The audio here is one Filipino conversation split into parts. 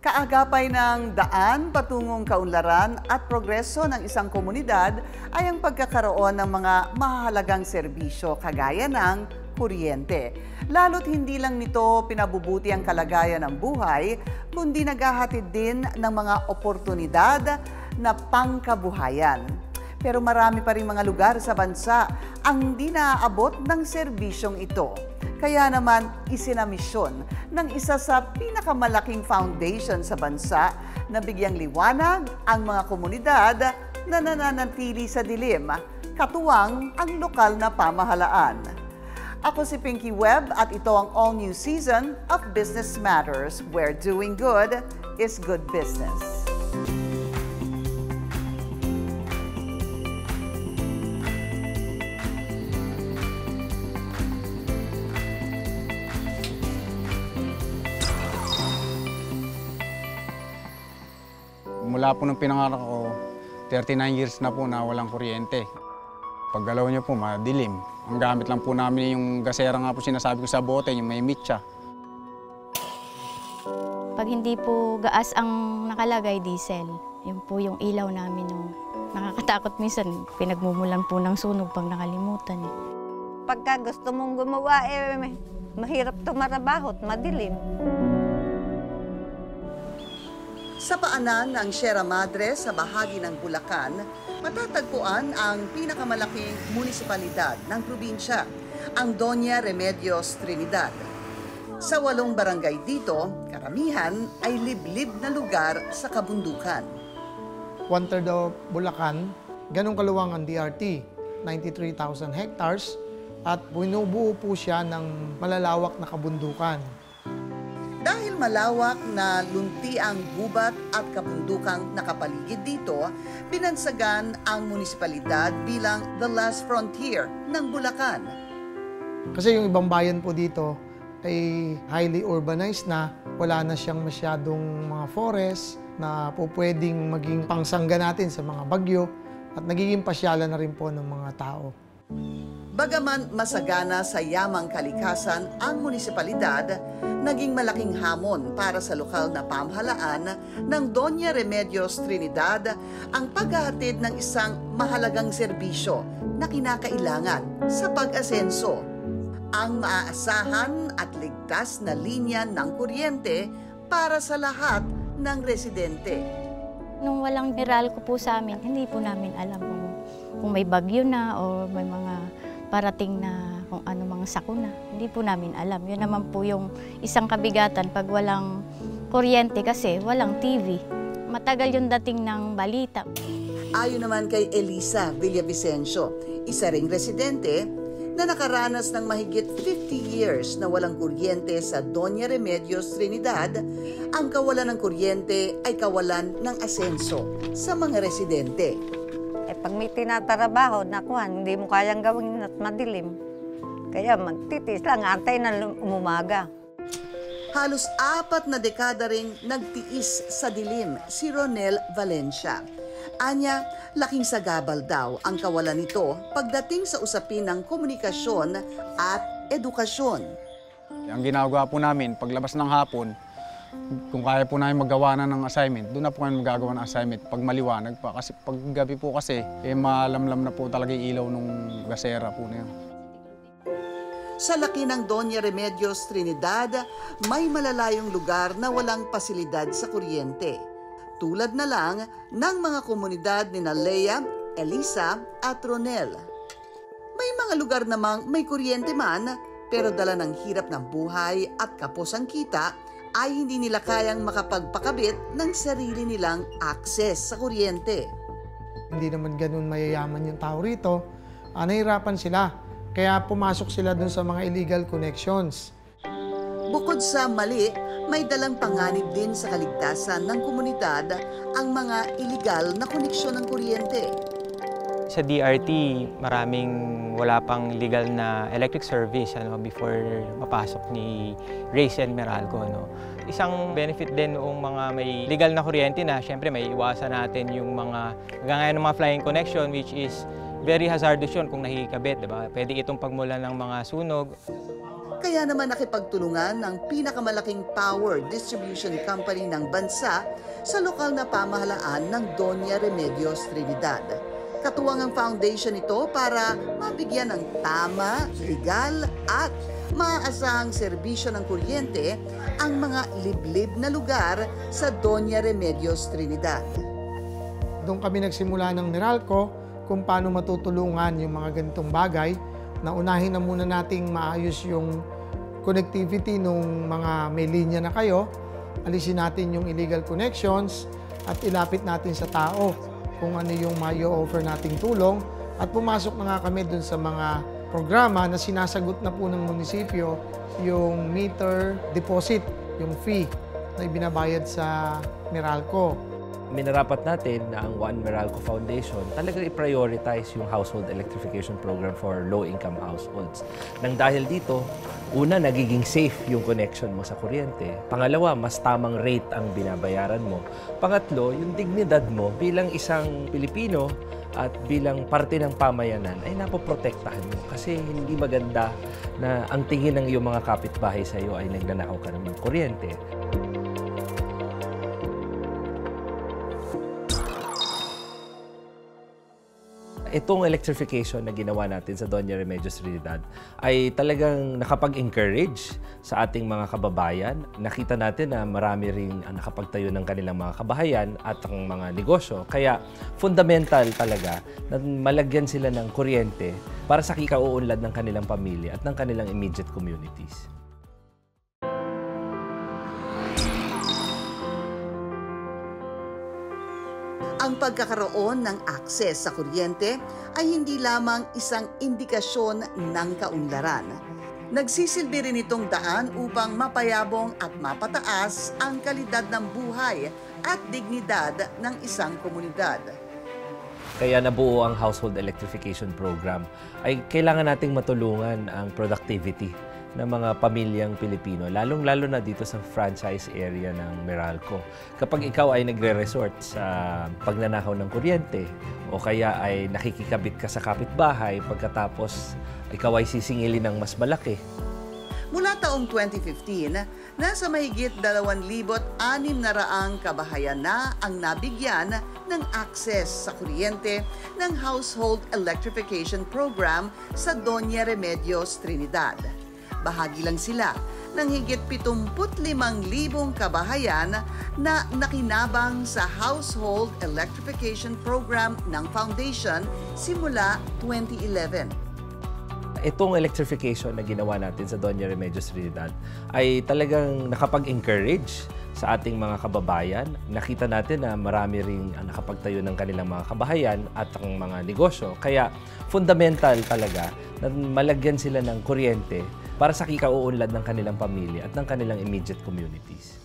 Kaagapay ng daan patungong kaunlaran at progreso ng isang komunidad ay ang pagkakaroon ng mga mahalagang serbisyo kagaya ng kuryente. Lalo't hindi lang nito pinabubuti ang kalagayan ng buhay, kundi naghahatid din ng mga oportunidad na pangkabuhayan. Pero marami pa rin mga lugar sa bansa ang hindi naaabot ng serbisyong ito. Kaya naman isinamisyon ng isa sa pinakamalaking foundation sa bansa na bigyang liwanag ang mga komunidad na nananatili sa dilim, katuwang ang lokal na pamahalaan. Ako si Pinky Webb at ito ang all-new season of Business Matters, where doing good is good business. Mula po nung pinanganak ko, 39 years na po na walang kuryente. Paggalaw niyo po, madilim. Ang gamit lang po namin yung gasera nga po sinasabi ko sa bote, yung may mitya. Pag hindi po gaas ang nakalagay, diesel. Yun po yung ilaw namin. Yung nakakatakot minsan, pinagmumulan po ng sunog pag nakalimutan. Pagka gusto mong gumawa, mahirap tumarabaho at madilim. Sa paanan ng Sierra Madre sa bahagi ng Bulacan, matatagpuan ang pinakamalaking munisipalidad ng probinsya, ang Doña Remedios Trinidad. Sa 8 barangay dito, karamihan ay liblib na lugar sa kabundukan. 1/3 of Bulacan, ganong kaluwang ang DRT, 93,000 hectares, at binubuo po siya ng malalawak na kabundukan. Dahil malawak na lunti ang gubat at kabundukang nakapaligid dito, binansagan ang munisipalidad bilang the last frontier ng Bulacan. Kasi yung ibang bayan po dito ay highly urbanized na, wala na siyang masyadong mga forest na po pwedeng maging pangsangga natin sa mga bagyo at nagiging pasyalan na rin po ng mga tao. Bagaman masagana sa yamang kalikasan ang munisipalidad, naging malaking hamon para sa lokal na pamahalaan ng Doña Remedios Trinidad ang paghahatid ng isang mahalagang serbisyo na kinakailangan sa pag-asenso. Ang maaasahan at ligtas na linya ng kuryente para sa lahat ng residente. Nung walang Meralco po sa amin, hindi po namin alam kung may bagyo na o may mga parating na kung ano mga sakuna. Hindi po namin alam. Yun naman po yung isang kabigatan pag walang kuryente kasi walang TV. Matagal yung dating ng balita. Ayon naman kay Elisa Villavicencio, isa ring residente na nakaranas ng mahigit 50 years na walang kuryente sa Doña Remedios Trinidad, ang kawalan ng kuryente ay kawalan ng asenso sa mga residente. Pag may tinatarabaho, nakuhan, hindi mo kayang gawin at madilim. Kaya magtitis lang, antay na umumaga. Halos 4 na dekada ring nagtiis sa dilim si Ronel Valencia. Anya, laking sagabal daw ang kawalan nito pagdating sa usapin ng komunikasyon at edukasyon. Ang ginagawa po namin, paglabas ng hapon, kung kaya po namin magawa na ng assignment, doon na po kami magagawa ng assignment pag maliwanag pa. Kasi pag gabi po kasi, malamlam na po talaga yung ilaw nung gasera po na yun. Sa laki ng Doña Remedios Trinidad, may malalayong lugar na walang pasilidad sa kuryente. Tulad na lang ng mga komunidad ni Lea, Elisa at Ronel. May mga lugar namang may kuryente man, pero dala ng hirap ng buhay at kapos ang kita, ay hindi nila kayang makapagpakabit ng sarili nilang access sa kuryente. Hindi naman ganun mayayaman yung tao rito. Nahirapan sila. Kaya pumasok sila dun sa mga illegal connections. Bukod sa mali, may dalang panganib din sa kaligtasan ng komunidad ang mga illegal na koneksyon ng kuryente. Sa DRT, maraming wala pang legal na electric service before mapasok ni Race and Meralco. Isang benefit din noong mga may legal na kuryente na, syempre may iwasan natin yung mga gaya ng mga flying connection, which is very hazardous yun kung nahikabit. Diba? Pwede itong pagmulan ng mga sunog. Kaya naman nakipagtulungan ng pinakamalaking power distribution company ng bansa sa lokal na pamahalaan ng Doña Remedios Trinidad. Katuwang ang foundation ito para mabigyan ng tama, legal at maaasahang serbisyo ng kuryente ang mga liblib na lugar sa Doña Remedios Trinidad. Doon kami nagsimula ng Meralco kung paano matutulungan yung mga ganitong bagay. Na unahin na muna nating maayos yung connectivity nung mga may linya na kayo. Alisin natin yung illegal connections at ilapit natin sa tao kung ano yung mai-offer nating tulong. At pumasok na nga kami dun sa mga programa na sinasagot na po ng munisipyo yung meter deposit, yung fee na ibinabayad sa Meralco. Minarapat natin na ang One Meralco Foundation talagang i-prioritize yung household electrification program for low-income households. Nang dahil dito, una, nagiging safe yung connection mo sa kuryente. Pangalawa, mas tamang rate ang binabayaran mo. Pangatlo, yung dignidad mo bilang isang Pilipino at bilang parte ng pamayanan ay napoprotektahan mo. Kasi hindi maganda na ang tingin ng iyong mga kapitbahay sa iyo ay nagnanakaw ka ng kuryente. Itong electrification na ginawa natin sa Doña Remedios Trinidad ay talagang nakapag-encourage sa ating mga kababayan. Nakita natin na marami ring nakapagtayo ng kanilang mga kabahayan at ang mga negosyo. Kaya fundamental talaga na malagyan sila ng kuryente para sa kikauunlad ng kanilang pamilya at ng kanilang immediate communities. Ang pagkakaroon ng akses sa kuryente ay hindi lamang isang indikasyon ng kaunlaran. Nagsisilbi rin itong daan upang mapayabong at mapataas ang kalidad ng buhay at dignidad ng isang komunidad. Kaya nabuo ang Household Electrification Program ay kailangan nating matulungan ang productivity ng mga pamilyang Pilipino, lalong-lalo na dito sa franchise area ng Meralco. Kapag ikaw ay nagre-resort sa pagnanakaw ng kuryente o kaya ay nakikikabit ka sa kapitbahay pagkatapos ikaw ay sisingilin ng mas malaki. Mula taong 2015, nasa mahigit 2,600 kabahayan na ang nabigyan ng access sa kuryente ng Household Electrification Program sa Doña Remedios Trinidad. Bahagi lang sila ng higit 75,000 kabahayan na nakinabang sa Household Electrification Program ng Foundation simula 2011. Itong electrification na ginawa natin sa Doña Remedios Trinidad ay talagang nakapag-encourage sa ating mga kababayan. Nakita natin na marami ring nakapagtayo ng kanilang mga kabahayan at ang mga negosyo. Kaya fundamental talaga na malagyan sila ng kuryente para sa kikauunlad ng kanilang pamilya at ng kanilang immediate communities.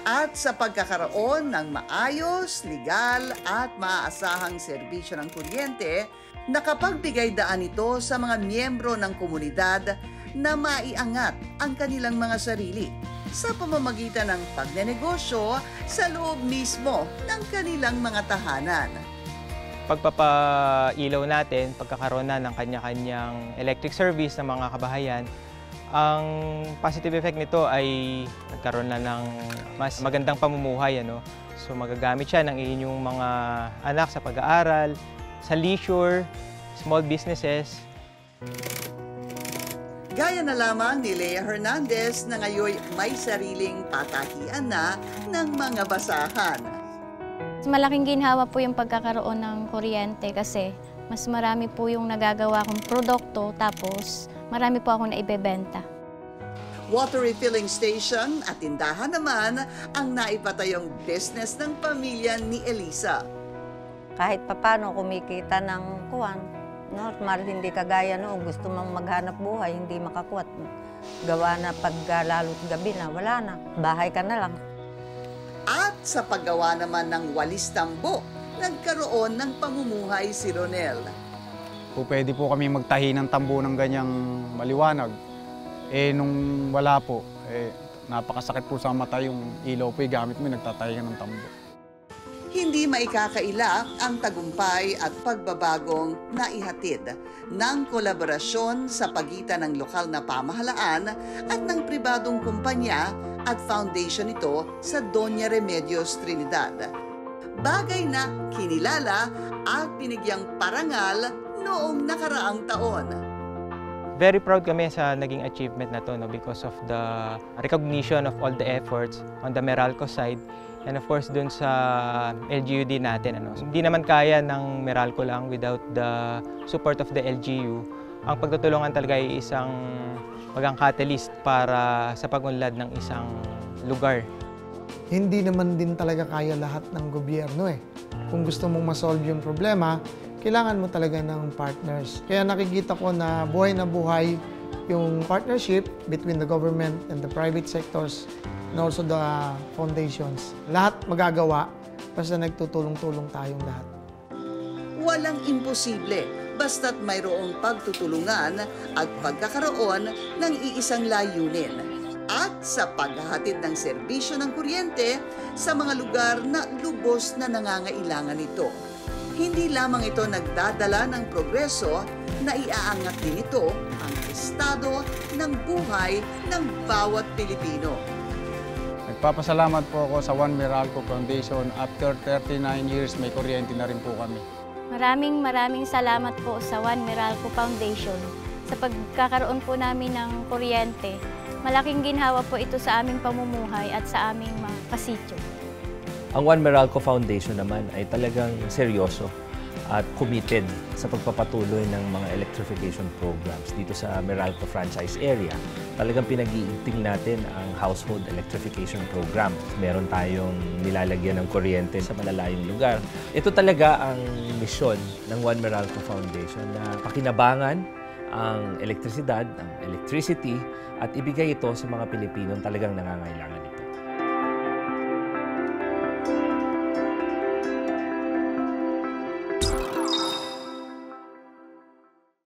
At sa pagkakaroon ng maayos, legal at maaasahang serbisyo ng kuryente, nakapagbigay daan ito sa mga miyembro ng komunidad na maiangat ang kanilang mga sarili sa pamamagitan ng pagnenegosyo sa loob mismo ng kanilang mga tahanan. Pagpapailaw natin, pagkakaroon na ng kanya-kanyang electric service ng mga kabahayan, ang positive effect nito ay nagkaroon na ng mas magandang pamumuhay. So magagamit siya ng inyong mga anak sa pag-aaral, sa leisure, small businesses. Gaya na lamang ni Lea Hernandez na ngayon may sariling patahian na ng mga basahan. Malaking ginhawa po yung pagkakaroon ng kuryente kasi mas marami po yung nagagawa kong produkto tapos marami po akong naibebenta. Water refilling station at tindahan naman ang naipatayong business ng pamilya ni Elisa. Kahit papano kumikita ng kuwan, normal, hindi kagaya noon. Gusto mong maghanap buhay, hindi makakuwat. Gawa na pag lalo't gabi na, wala na. Bahay ka na lang. At sa paggawa naman ng walis tambo, nagkaroon ng pamumuhay si Ronel. Kung pwede po kami magtahi ng tambo ng ganyang maliwanag, nung wala po, napakasakit po sa mata yung ilaw po, gamit mo, nagtatahi ka ng tambo. Hindi maikakaila ang tagumpay at pagbabagong naihatid ng kolaborasyon sa pagitan ng lokal na pamahalaan at ng pribadong kumpanya at foundation nito sa Doña Remedios Trinidad. Bagay na kinilala at binigyang parangal noong nakaraang taon. Very proud kami sa naging achievement na to, no, because of the recognition of all the efforts on the Meralco side and of course dun sa LGU din natin. Hindi naman kaya ng Meralco lang without the support of the LGU. Ang pagtutulungan talaga ay isang magang catalyst para sa pagunlad ng isang lugar. Hindi naman din talaga kaya lahat ng gobyerno eh. Kung gusto mong ma-solve yung problema, kailangan mo talaga ng partners. Kaya nakikita ko na buhay yung partnership between the government and the private sectors and also the foundations. Lahat magagawa basta nagtutulong-tulong tayong lahat. Walang imposible basta't mayroong pagtutulungan at pagkakaroon ng iisang layunin at sa paghahatid ng serbisyo ng kuryente sa mga lugar na lubos na nangangailangan nito. Hindi lamang ito nagdadala ng progreso, na iaangat din ito ang estado ng buhay ng bawat Pilipino. Nagpapasalamat po ako sa One Meralco Foundation. After 39 years, may kuryente na rin po kami. Maraming salamat po sa One Meralco Foundation sa pagkakaroon po namin ng kuryente. Malaking ginhawa po ito sa aming pamumuhay at sa aming mga kasityo. Ang One Meralco Foundation naman ay talagang seryoso at committed sa pagpapatuloy ng mga electrification programs dito sa Meralco franchise area. Talagang pinag-iigting natin ang household electrification program. Meron tayong nilalagyan ng kuryente sa malalayong lugar. Ito talaga ang misyon ng One Meralco Foundation na pakinabangan ang elektrisidad, ang electricity, at ibigay ito sa mga Pilipinong talagang nangangailangan.